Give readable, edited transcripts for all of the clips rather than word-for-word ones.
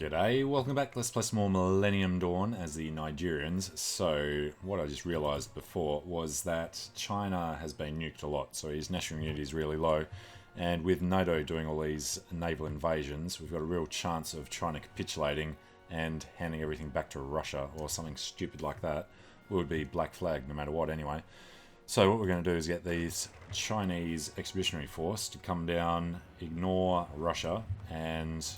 G'day, welcome back. Let's play some more Millenium Dawn as the Nigerians. So, what I just realised before was that China has been nuked a lot, so his national unity is really low. And with NATO doing all these naval invasions, we've got a real chance of China capitulating and handing everything back to Russia or something stupid like that. We would be black flag no matter what anyway. So what we're going to do is get these Chinese expeditionary force to come down, ignore Russia, and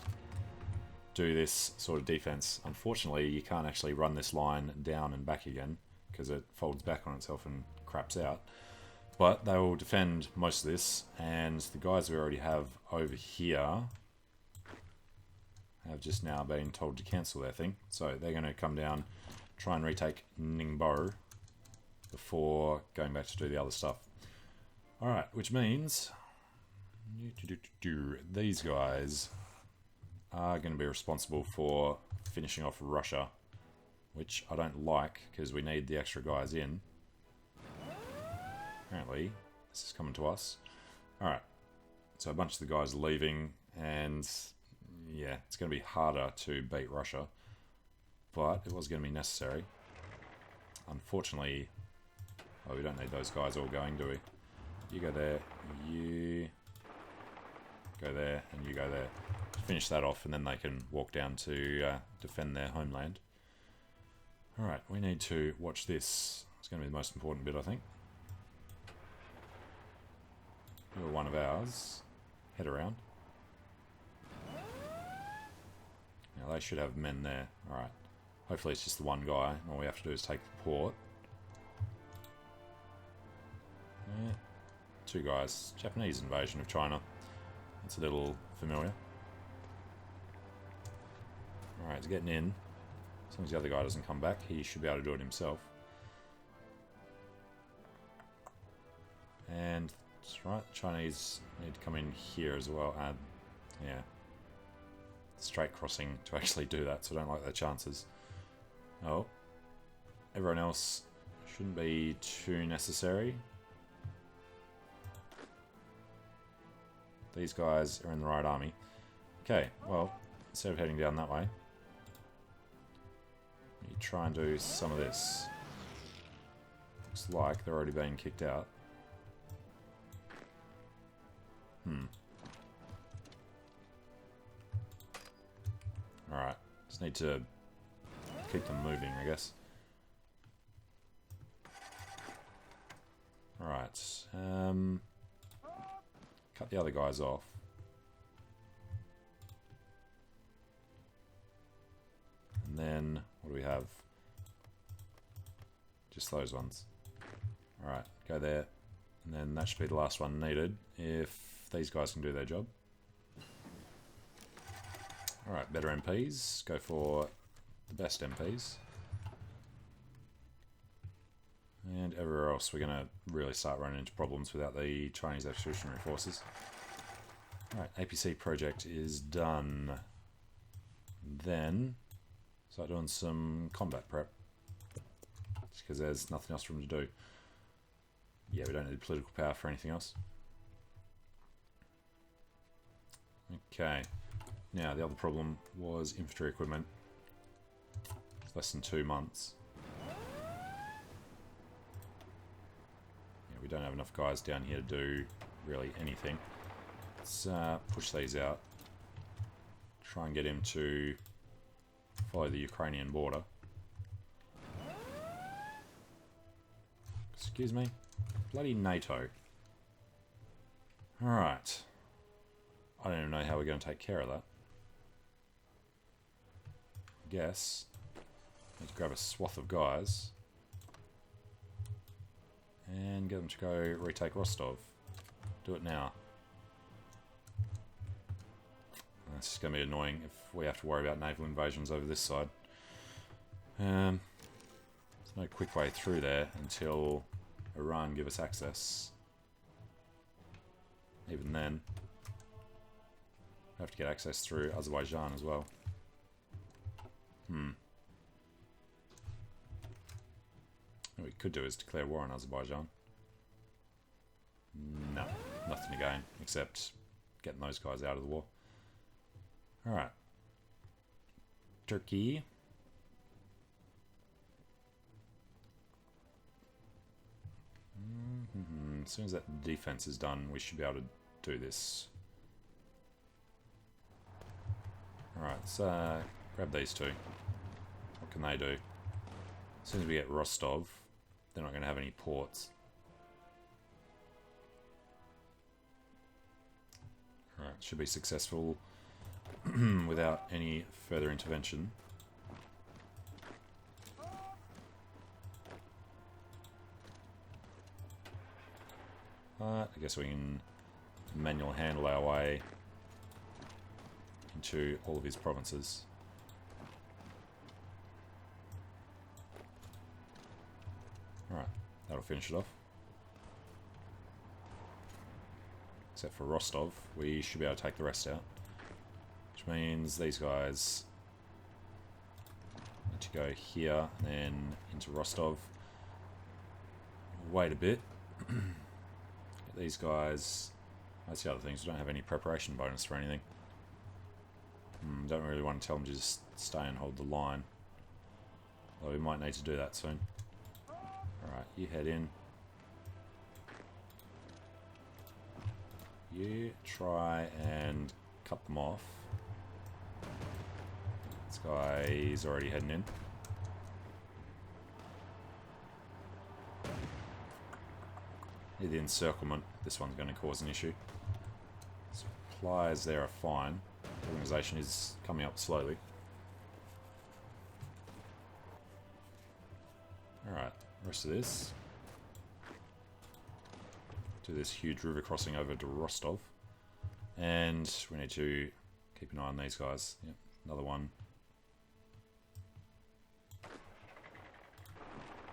do this sort of defense. Unfortunately, you can't actually run this line down and back again because it folds back on itself and craps out. But they will defend most of this, and the guys we already have over here have just now been told to cancel their thing. So they're going to come down, try and retake Ningbo before going back to do the other stuff. Alright, which means these guys are going to be responsible for finishing off Russia, which I don't like because we need the extra guys in. Apparently, this is coming to us. Alright, so a bunch of the guys are leaving, and yeah, it's going to be harder to beat Russia, but it was going to be necessary. Unfortunately, oh, we don't need those guys all going, do we? You go there, you go there, and you go there. Finish that off, and then they can walk down to defend their homeland. Alright, we need to watch this. It's going to be the most important bit, I think. You're one of ours. Head around. Now they should have men there. Alright. Hopefully it's just the one guy. All we have to do is take the port. Yeah. Two guys. Japanese invasion of China. That's a little familiar. Alright, he's getting in. As long as the other guy doesn't come back, he should be able to do it himself. And that's right, the Chinese need to come in here as well. Yeah. Straight crossing to actually do that, so I don't like their chances. Oh. Everyone else shouldn't be too necessary. These guys are in the right army. Okay, well, instead of heading down that way, you try and do some of this. Looks like they're already being kicked out. Alright, just need to keep them moving, I guess. Alright, cut the other guys off. And then, what do we have? Just those ones. Alright, go there. And then that should be the last one needed, if these guys can do their job. Alright, better MPs. Go for the best MPs. And everywhere else, we're going to really start running into problems without the Chinese expeditionary forces. Alright, APC project is done. Then start doing some combat prep. Just because there's nothing else for them to do. Yeah, we don't need political power for anything else. Okay. Now, the other problem was infantry equipment. It's less than 2 months. Yeah, we don't have enough guys down here to do really anything. Let's push these out. Try and get him to follow the Ukrainian border. Excuse me? Bloody NATO. Alright. I don't even know how we're going to take care of that. I guess. Need to grab a swath of guys. And get them to go retake Rostov. Do it now. This is going to be annoying if we have to worry about naval invasions over this side. There's no quick way through there until Iran give us access. Even then, we have to get access through Azerbaijan as well. What we could do is declare war on Azerbaijan. No, nothing to gain except getting those guys out of the war. Alright. Turkey. As soon as that defense is done, we should be able to do this. Alright, so grab these two. What can they do? As soon as we get Rostov, they're not going to have any ports. Alright, should be successful without any further intervention. I guess we can manual handle our way into all of his provinces. Alright, that'll finish it off. Except for Rostov, we should be able to take the rest out. Which means these guys need to go here and then into Rostov. Wait a bit. These guys, that's the other thing, so we don't have any preparation bonus for anything. Don't really want to tell them to just stay and hold the line. Although we might need to do that soon. Alright, you head in. You try and cut them off. This guy is already heading in. The encirclement, this one's going to cause an issue. Supplies there are fine. The organisation is coming up slowly. Alright, rest of this. Do this huge river crossing over to Rostov. And we need to keep an eye on these guys. Yep, another one.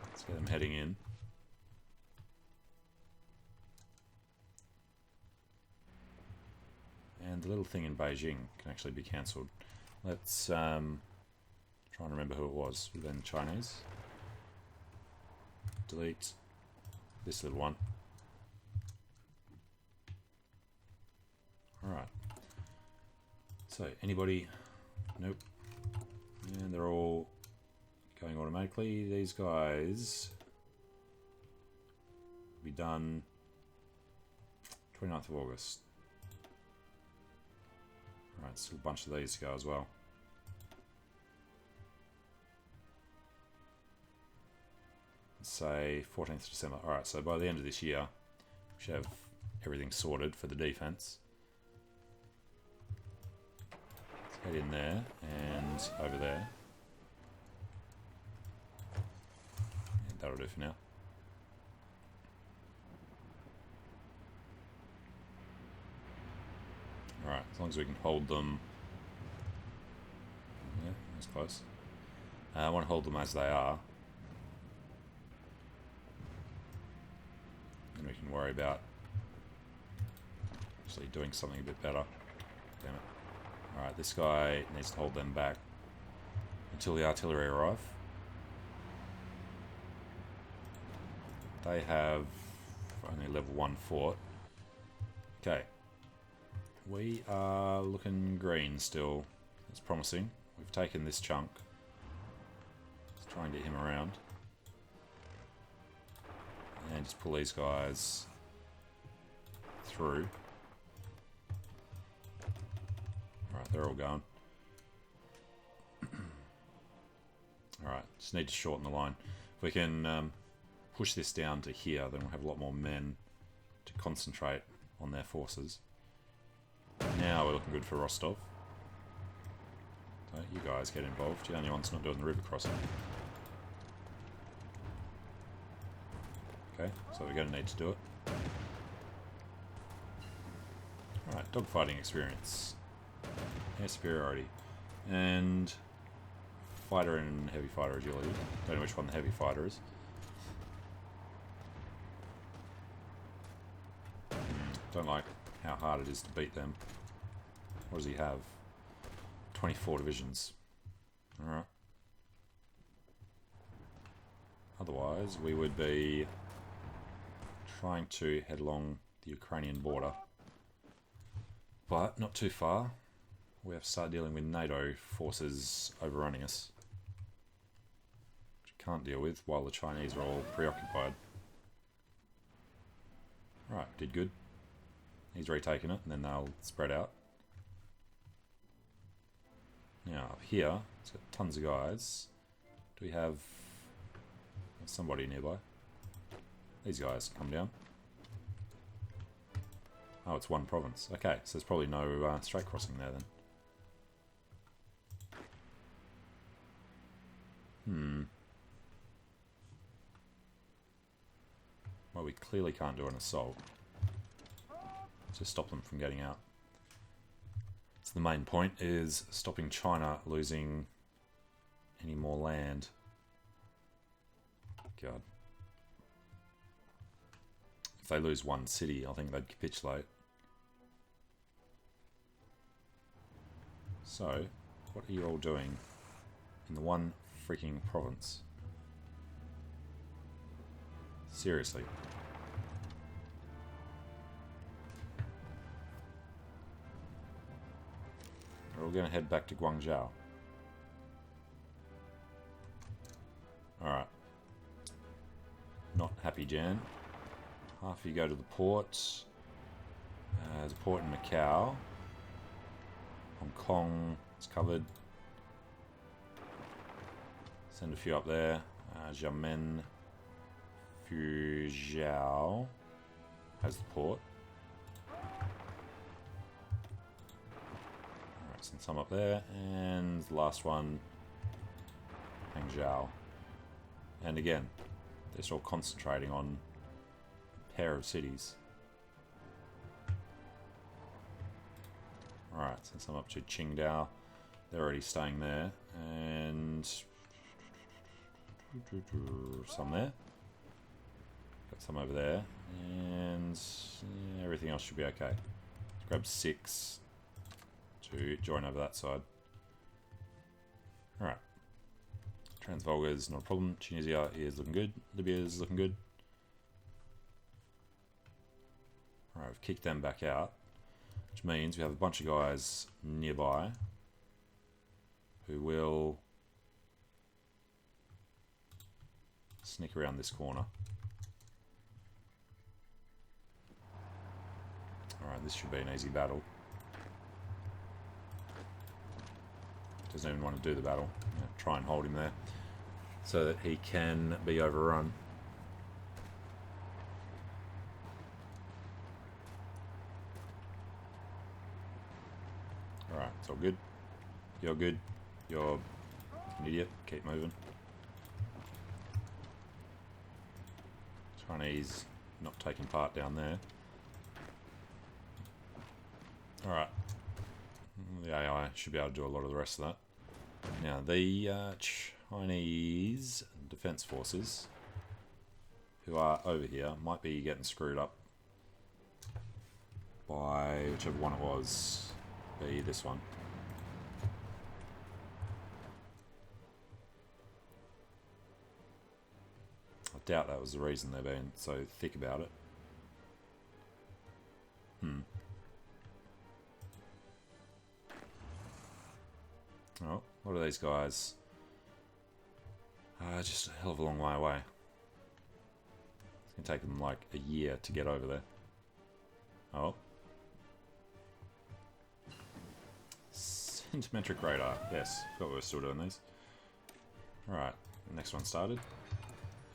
Let's get them heading in. And the little thing in Beijing can actually be cancelled. Let's try and remember who it was. Would have been Chinese. Delete this little one. Alright. So, anybody? Nope. And they're all going automatically. These guys will be done 29th of August. Alright, still a bunch of these to go as well. Let's say 14th December. Alright, so by the end of this year, we should have everything sorted for the defense. Let's head in there and over there. And that'll do for now. Alright, as long as we can hold them. Yeah, that's close. I want to hold them as they are. Then we can worry about actually doing something a bit better. Damn it. Alright, this guy needs to hold them back until the artillery arrive. They have only level 1 fort. Okay. We are looking green still. It's promising. We've taken this chunk. Let's try and get him around. And just pull these guys through. Alright, they're all going. Alright, just need to shorten the line. If we can push this down to here, then we'll have a lot more men to concentrate on their forces. Now we're looking good for Rostov. So you guys get involved. You're the only ones not doing the river crossing. Okay, so we're going to need to do it. Alright, dogfighting experience. Air superiority. And fighter and heavy fighter agility. Don't know which one the heavy fighter is. Don't like how hard it is to beat them. What does he have? 24 divisions. Alright. Otherwise, we would be trying to head along the Ukrainian border. But not too far. we have to start dealing with NATO forces overrunning us. Which we can't deal with while the Chinese are all preoccupied. Right, did good. He's retaken it, and then they'll spread out. Now, up here, it's got tons of guys. Do we have somebody nearby? These guys come down. Oh, it's one province. Okay, so there's probably no strait crossing there then. Well, we clearly can't do an assault. Just stop them from getting out. So the main point is stopping China losing any more land. God. If they lose one city, I think they'd capitulate. So, what are you all doing in the one freaking province? Seriously. We're all going to head back to Guangzhou. Alright. Not happy, Jan. Half you go to the port. There's a port in Macau. Hong Kong is covered. Send a few up there. Xiamen, Fuzhou has the port. Alright, send some up there. And the last one, Hangzhou. And again, they're still concentrating on a pair of cities. Alright, send some up to Qingdao. They're already staying there. And some there. Got some over there. And everything else should be okay. Let's grab 6 to join over that side. Alright. Transvolga is not a problem. Tunisia is looking good. Libya is looking good. Alright, we've kicked them back out. Which means we have a bunch of guys nearby who will sneak around this corner. Alright, this should be an easy battle. Doesn't even want to do the battle. Try and hold him there so that he can be overrun. Alright, it's all good. You're good. You're an idiot. Keep moving. Chinese not taking part down there. Alright. The AI should be able to do a lot of the rest of that. Now, the Chinese Defense Forces, who are over here, might be getting screwed up by whichever one it was, be this one. I doubt that was the reason they're being so thick about it. Oh, what are these guys? Just a hell of a long way away. It's going to take them like a year to get over there. Oh. Centimetric radar. Yes, forgot we were still doing these. Alright, the next one started.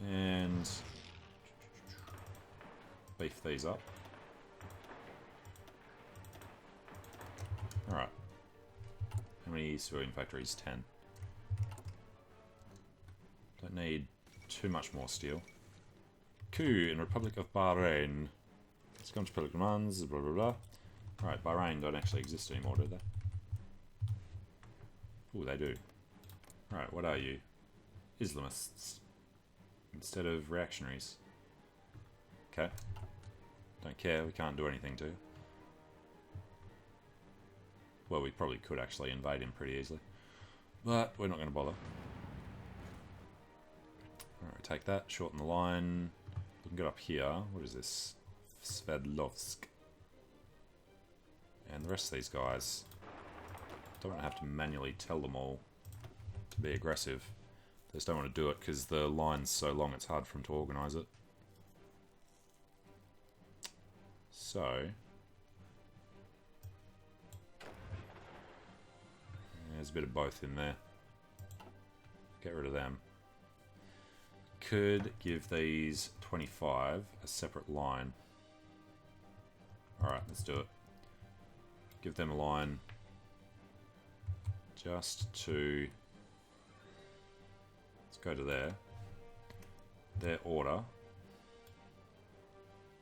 And beef these up. Alright. How many civilian factories? 10. Don't need too much more steel. Coup in Republic of Bahrain. It's gone to public demands, blah blah blah. Alright, Bahrain don't actually exist anymore, do they? Oh, they do. Alright, what are you? Islamists. Instead of reactionaries. Okay. Don't care, we can't do anything to. Well, we probably could actually invade him pretty easily. But we're not going to bother. Alright, take that, shorten the line. We can get up here. What is this? Sverdlovsk. And the rest of these guys. Don't want to have to manually tell them all to be aggressive. They just don't want to do it because the line's so long it's hard for them to organise it. So there's a bit of both in there. Get rid of them. Could give these 25 a separate line. Alright, let's do it. Give them a line just to... Let's go to there. Their order.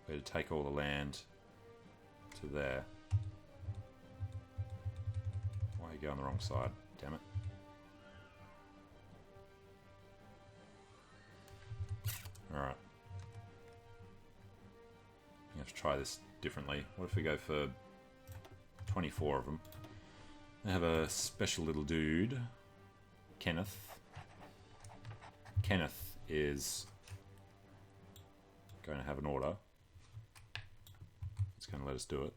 We're to take all the land to there. Why are you going the wrong side? Damn it. Alright. You have to try this differently. What if we go for 24 of them? They have a special little dude, Kenneth. Kenneth is going to have an order. It's going to let us do it.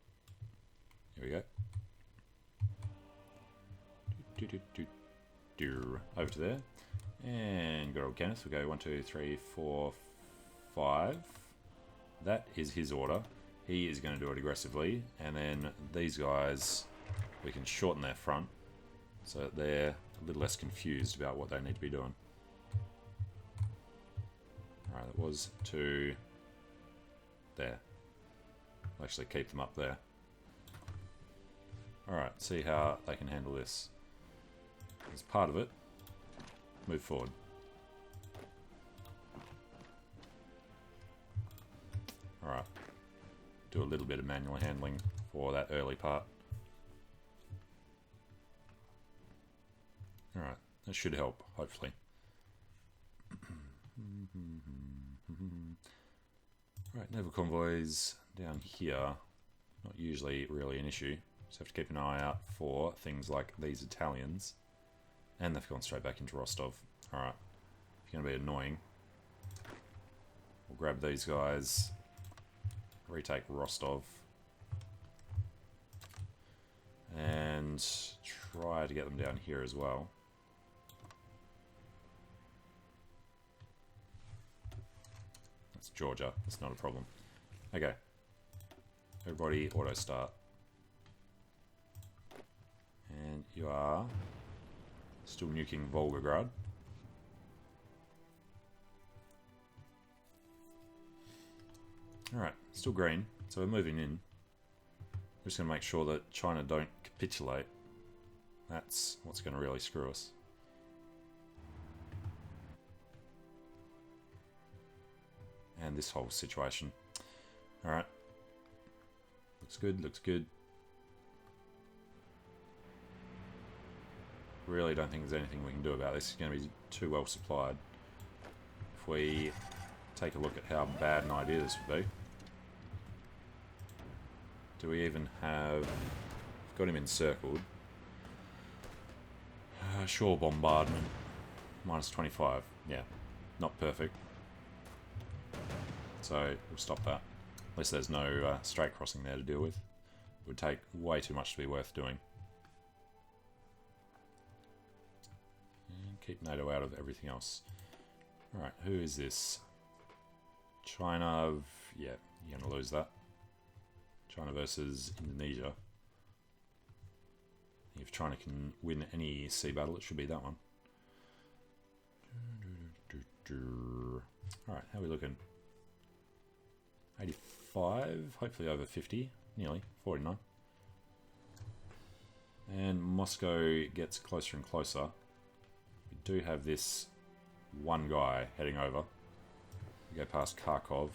Here we go. Over to there. And good old Kenneth. We go 1, 2, 3, 4, 5. That is his order. He is going to do it aggressively. And then these guys, we can shorten their front so that they're a little less confused about what they need to be doing. Alright, that was to there. I'll actually keep them up there. Alright, see how they can handle this. As part of it, move forward. Alright. Do a little bit of manual handling for that early part. Alright, that should help, hopefully. Alright, naval convoys down here. Not usually really an issue. Just have to keep an eye out for things like these Italians. And they've gone straight back into Rostov. Alright, if you're going to be annoying, we'll grab these guys, retake Rostov, and try to get them down here as well. That's Georgia, that's not a problem. Okay, everybody auto start. And you are still nuking Volgograd. Alright, still green, so we're moving in. We're just going to make sure that China don't capitulate. That's what's going to really screw us. And this whole situation. Alright. Looks good, looks good. Really don't think there's anything we can do about this. It's going to be too well supplied. If we take a look at how bad an idea this would be. Do we even have... We've got him encircled. Shore bombardment. Minus 25. Yeah, not perfect. So we'll stop that. Unless there's no strait crossing there to deal with. It would take way too much to be worth doing. And keep NATO out of everything else. Alright, who is this? China, yeah, you're going to lose that. China versus Indonesia. If China can win any sea battle, it should be that one. Alright, how are we looking? 85, hopefully over 50, nearly, 49. And Moscow gets closer and closer. We do have this one guy heading over. We go past Kharkov.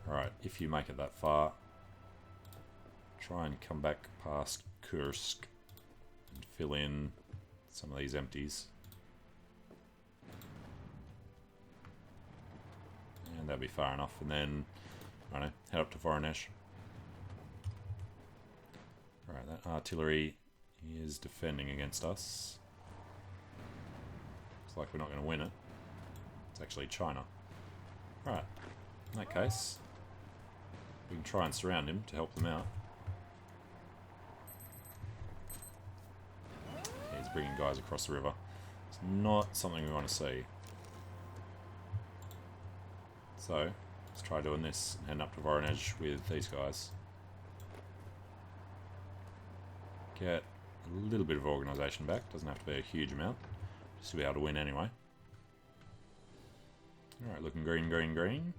Alright, if you make it that far, try and come back past Kursk and fill in some of these empties. And that'll be far enough, and then, I don't know, head up to Voronezh. Alright, that artillery is defending against us. Looks like we're not going to win it. It's actually China. Right, in that case, we can try and surround him to help them out. bringing guys across the river. It's not something we want to see. So, let's try doing this and head up to Voronezh with these guys. Get a little bit of organisation back. Doesn't have to be a huge amount. Just to be able to win anyway. Alright, looking green, green, green.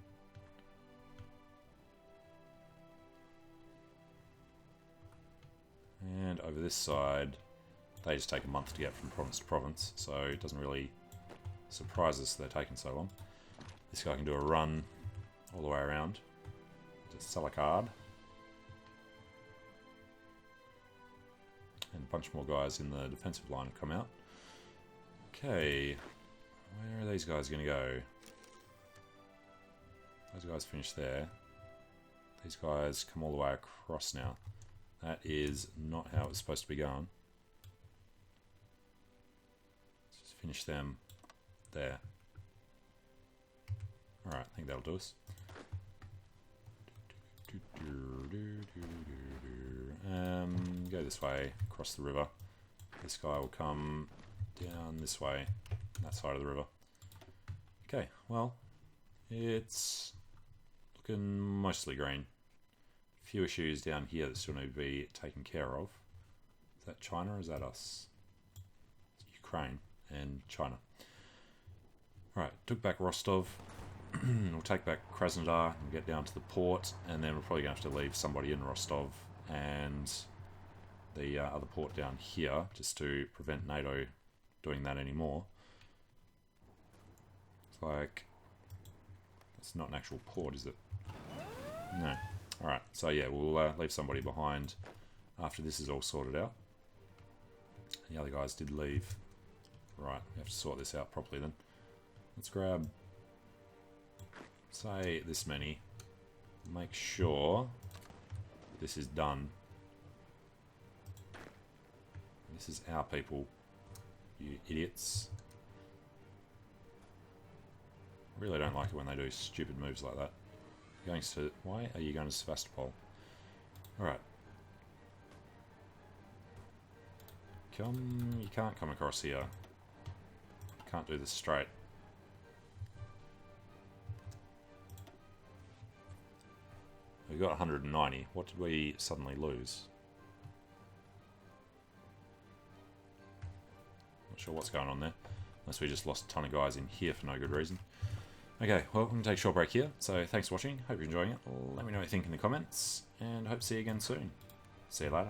And over this side, they just take a month to get from province to province, so it doesn't really surprise us they're taking so long. This guy can do a run all the way around. Just sell a card. And a bunch more guys in the defensive line have come out. Okay, where are these guys going to go? Those guys finish there. These guys come all the way across now. That is not how it's supposed to be going. Let's just finish them there. Alright, I think that'll do us. Go this way, across the river. This guy will come down this way, that side of the river. Okay, well, it's looking mostly green. Few issues down here that still need to be taken care of. Is that China or is that us? It's Ukraine and China. Alright, took back Rostov. We'll take back Krasnodar and get down to the port, and then we're probably going to have to leave somebody in Rostov and the other port down here, just to prevent NATO doing that anymore. It's like, it's not an actual port, is it? No. Alright, so yeah, we'll leave somebody behind after this is all sorted out. The other guys did leave. Right, we have to sort this out properly then. Let's grab, say, this many. Make sure this is done. This is our people, you idiots. I really don't like it when they do stupid moves like that. Going to, why are you going to Sevastopol? Alright. You can't come across here. Can't do this straight. We got 190. What did we suddenly lose? Not sure what's going on there. Unless we just lost a ton of guys in here for no good reason. Okay, well, we're going to take a short break here. So thanks for watching. Hope you're enjoying it. Let me know what you think in the comments. And hope to see you again soon. See you later.